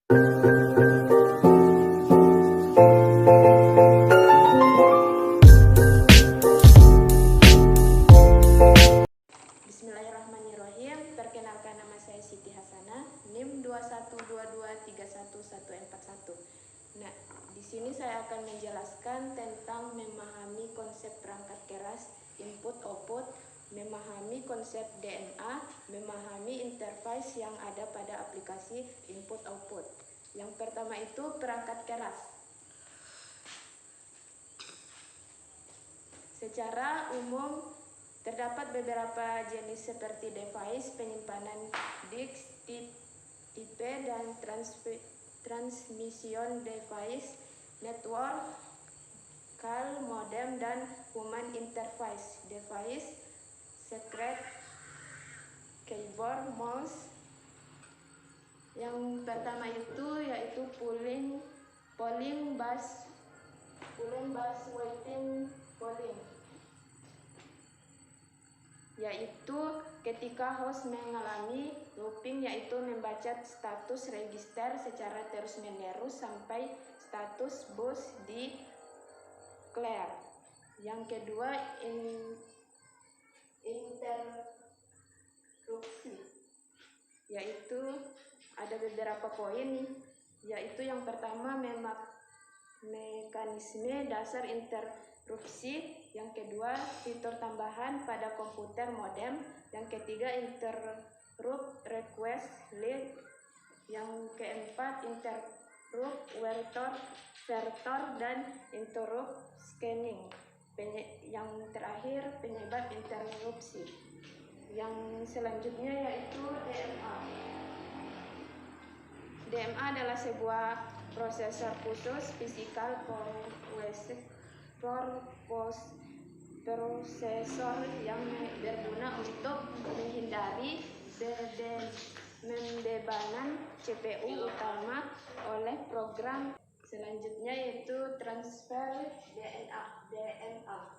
Bismillahirrahmanirrahim. Perkenalkan, nama saya Siti Hasanah, NIM 212231141. Nah, di sini saya akan menjelaskan tentang memahami konsep perangkat keras, input output, memahami konsep DNA, memahami interface yang ada pada aplikasi input output. Yang pertama itu perangkat keras. Secara umum terdapat beberapa jenis seperti device, penyimpanan disk, tipe dan transmission device, network, call, modem, dan human interface device, secret, keyboard, mouse. Yang pertama itu yaitu polling bus, waiting polling, yaitu ketika host mengalami looping, yaitu membaca status register secara terus-menerus sampai status bus di clear. Yang kedua, interrupsi, yaitu ada beberapa poin, yaitu yang pertama mekanisme dasar interrupsi, yang kedua fitur tambahan pada komputer modem, yang ketiga interrupt request lead, yang keempat interrupt vertor, dan interrupt scanning, yang terakhir penyebab interupsi. Yang selanjutnya yaitu DMA. DMA adalah sebuah prosesor khusus physical prosesor yang berguna untuk menghindari pembebanan CPU utama oleh program. Selanjutnya yaitu transfer DMA.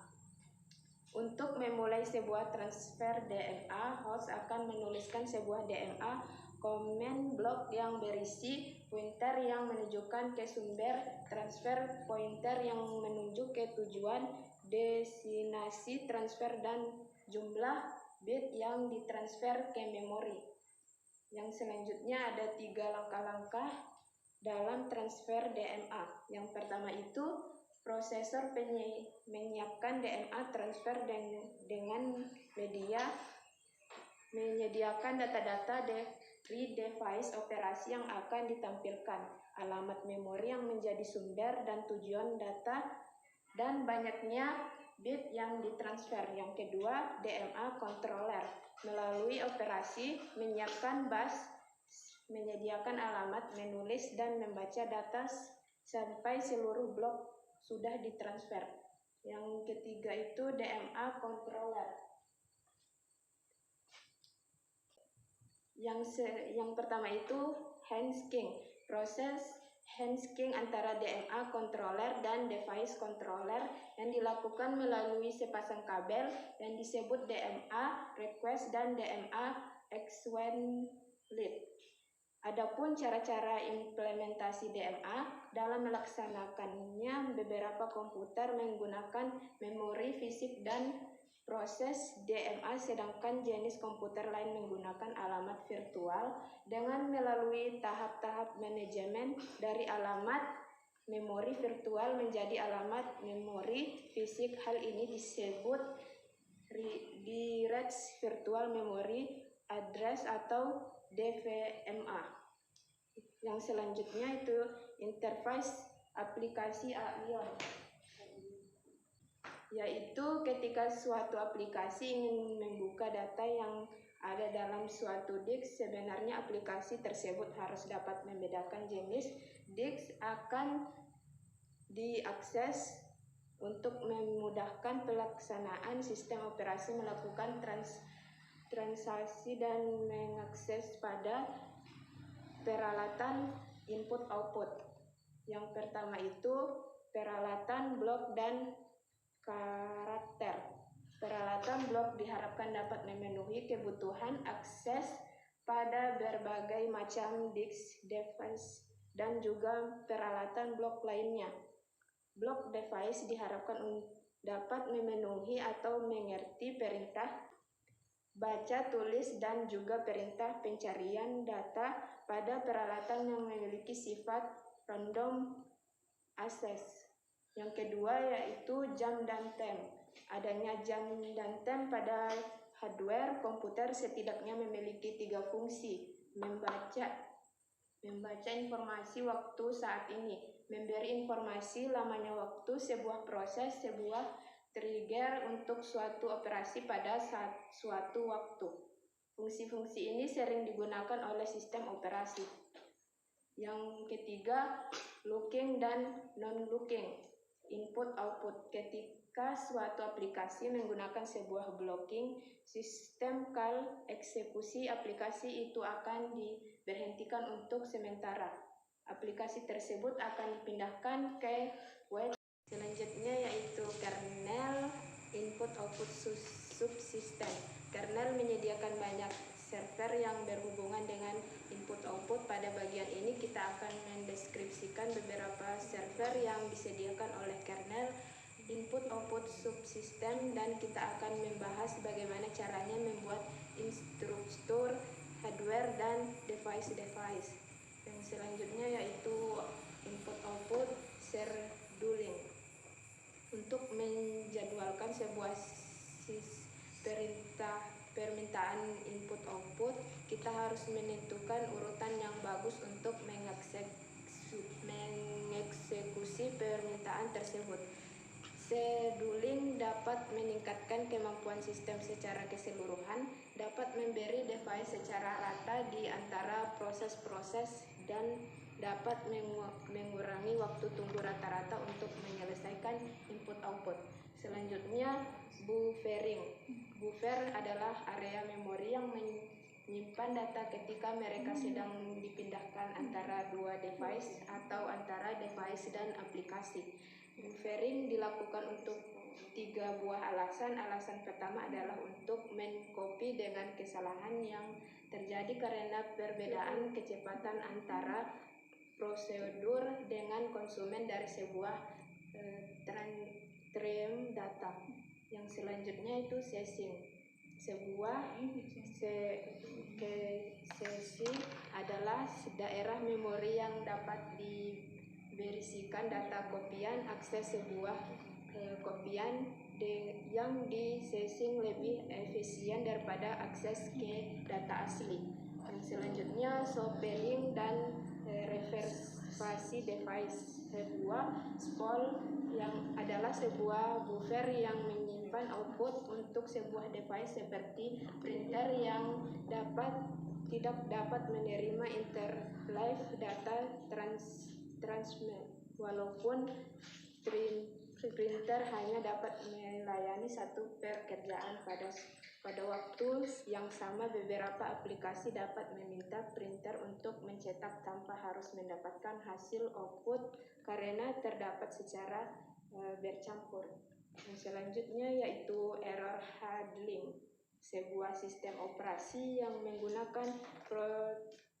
Untuk memulai sebuah transfer DMA, host akan menuliskan sebuah DMA command block yang berisi pointer yang menunjukkan ke sumber transfer, pointer yang menunjuk ke tujuan destinasi transfer, dan jumlah bit yang ditransfer ke memori. Yang selanjutnya ada 3 langkah-langkah dalam transfer DMA. Yang pertama itu prosesor menyiapkan DMA transfer dengan menyediakan data-data dari device operasi yang akan ditampilkan, alamat memori yang menjadi sumber dan tujuan data, dan banyaknya bit yang ditransfer. Yang kedua, DMA controller melalui operasi menyiapkan bus, menyediakan alamat, menulis dan membaca data sampai seluruh blok sudah ditransfer. Yang ketiga itu DMA controller. Yang pertama itu handshaking. Proses handshaking antara DMA controller dan device controller yang dilakukan melalui sepasang kabel yang disebut DMA request dan DMA extend lead. Adapun cara-cara implementasi DMA, dalam melaksanakannya beberapa komputer menggunakan memori fisik dan proses DMA, sedangkan jenis komputer lain menggunakan alamat virtual dengan melalui tahap-tahap manajemen dari alamat memori virtual menjadi alamat memori fisik. Hal ini disebut Direct Virtual Memory Address atau DVMA. Yang selanjutnya itu interface aplikasi AION, yaitu ketika suatu aplikasi ingin membuka data yang ada dalam suatu disk, sebenarnya aplikasi tersebut harus dapat membedakan jenis disk akan diakses. Untuk memudahkan pelaksanaan, sistem operasi melakukan transaksi dan mengakses pada peralatan input output. Yang pertama itu peralatan blok dan karakter. Peralatan blok diharapkan dapat memenuhi kebutuhan akses pada berbagai macam disk device dan juga peralatan blok lainnya. Blok device diharapkan dapat memenuhi atau mengerti perintah baca, tulis, dan juga perintah pencarian data pada peralatan yang memiliki sifat random access. Yang kedua yaitu jam dan tem. Adanya jam dan tem pada hardware komputer setidaknya memiliki 3 fungsi: membaca informasi waktu saat ini, memberi informasi lamanya waktu sebuah proses, sebuah trigger untuk suatu operasi pada suatu waktu. Fungsi-fungsi ini sering digunakan oleh sistem operasi. Yang ketiga, looking dan non-looking, input-output. Ketika suatu aplikasi menggunakan sebuah blocking sistem call, eksekusi aplikasi itu akan diberhentikan untuk sementara. Aplikasi tersebut akan dipindahkan ke web. Selanjutnya yaitu kernel, input-output subsystem. Kernel menyediakan banyak server yang berhubungan dengan input-output. Pada bagian ini kita akan mendeskripsikan beberapa server yang disediakan oleh kernel, input-output subsystem, dan kita akan membahas bagaimana caranya membuat instruktur hardware dan device-device. Yang selanjutnya yaitu input-output scheduling. Untuk menjadwalkan sebuah permintaan input-output, kita harus menentukan urutan yang bagus untuk mengeksekusi permintaan tersebut. Scheduling dapat meningkatkan kemampuan sistem secara keseluruhan, dapat memberi device secara rata di antara proses-proses, dan dapat mengurangi waktu tunggu rata-rata untuk menyelesaikan input-output. Selanjutnya, buffering. Buffer adalah area memori yang menyimpan data ketika mereka sedang dipindahkan antara dua device atau antara device dan aplikasi. Buffering dilakukan untuk 3 buah alasan. Alasan pertama adalah untuk mengcopy dengan kesalahan yang terjadi karena perbedaan kecepatan antara prosedur dengan konsumen dari sebuah stream data. Yang selanjutnya itu sesing. Sebuah sesi adalah daerah memori yang dapat diberisikan data kopian. Akses sebuah kopian yang di sesing lebih efisien daripada akses ke data asli. Yang selanjutnya swapping dan reversasi device. Sebuah spool yang adalah sebuah buffer yang menyimpan output untuk sebuah device seperti printer yang tidak dapat menerima interleave data transmit, walaupun printer hanya dapat melayani satu pekerjaan pada waktu yang sama. Beberapa aplikasi dapat meminta printer untuk mencetak tanpa harus mendapatkan hasil output karena terdapat secara bercampur. Yang selanjutnya yaitu error handling. Sebuah sistem operasi yang menggunakan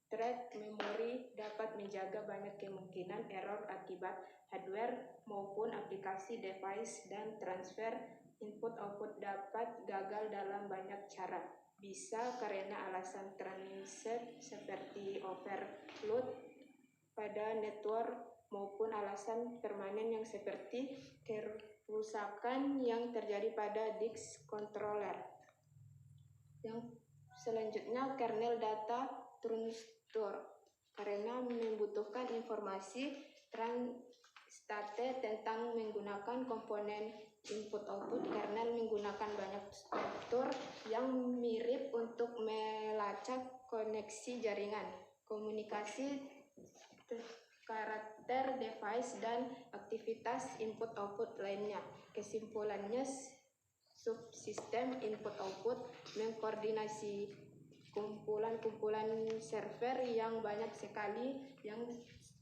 thread memory dapat menjaga banyak kemungkinan error akibat hardware maupun aplikasi device, dan transfer input-output dapat gagal dalam banyak cara. Bisa karena alasan transit seperti overload pada network maupun alasan permanen yang seperti kerusakan yang terjadi pada disk controller. Yang selanjutnya kernel data transfer. Karena membutuhkan informasi state tentang menggunakan komponen input-output, kernel menggunakan banyak struktur yang mirip untuk melacak koneksi jaringan, komunikasi karakter device, dan aktivitas input-output lainnya. Kesimpulannya, subsistem input-output mengkoordinasi kumpulan-kumpulan server yang banyak sekali yang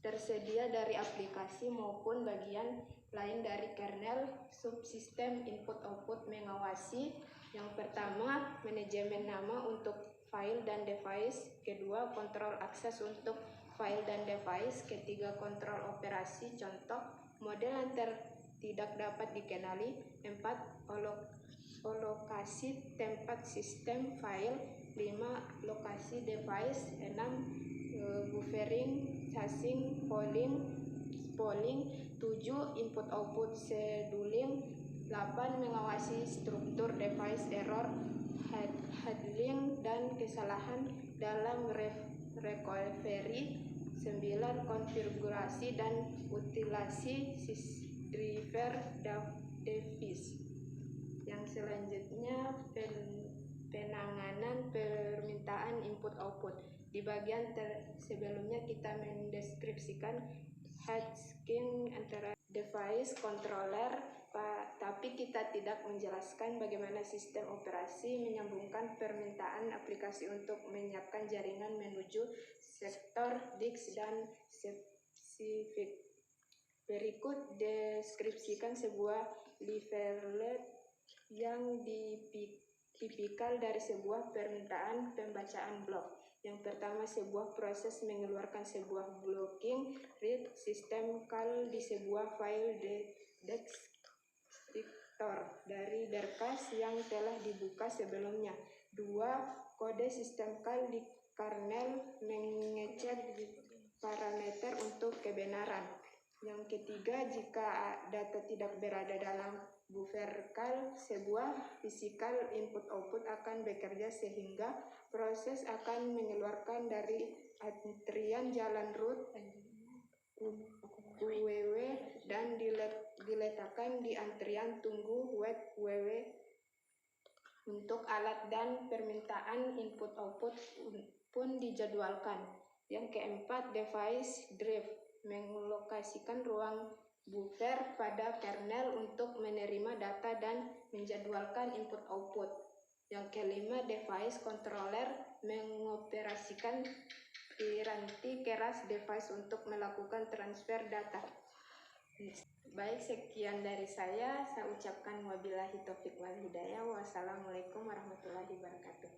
tersedia dari aplikasi maupun bagian lain dari kernel. Subsistem input-output mengawasi: yang pertama, manajemen nama untuk file dan device. Kedua, kontrol akses untuk file dan device. Ketiga, kontrol operasi. Contoh, model yang tidak dapat dikenali. 4, lokasi tempat sistem file. 5, lokasi device. 6, buffering, caching, polling. 7, input output scheduling. 8, mengawasi struktur device, error handling dan kesalahan dalam recovery. 9, konfigurasi dan utilasi driver device. Yang selanjutnya penanganan permintaan input output. Di bagian sebelumnya kita mendeskripsikan hashing antara device controller, tapi kita tidak menjelaskan bagaimana sistem operasi menyambungkan permintaan aplikasi untuk menyiapkan jaringan menuju sektor disk dan spesifik. Berikut deskripsikan sebuah leaflet yang tipikal dari sebuah permintaan pembacaan blok. Yang pertama, sebuah proses mengeluarkan sebuah blocking read system call di sebuah file deskriptor dari berkas yang telah dibuka sebelumnya. 2, kode sistem call di kernel mengecek parameter untuk kebenaran. Yang ketiga, jika data tidak berada dalam buffer call, sebuah physical input output akan bekerja sehingga proses akan mengeluarkan dari antrian jalan root UWW dan diletakkan di antrian tunggu wait WW. Untuk alat dan permintaan input output pun dijadwalkan. Yang keempat, device drive melokasikan ruang buffer pada kernel untuk menerima data dan menjadwalkan input output. Yang kelima, device controller mengoperasikan piranti keras device untuk melakukan transfer data. Baik, sekian dari saya ucapkan wabillahi taufiq wal hidayah. Wassalamualaikum warahmatullahi wabarakatuh.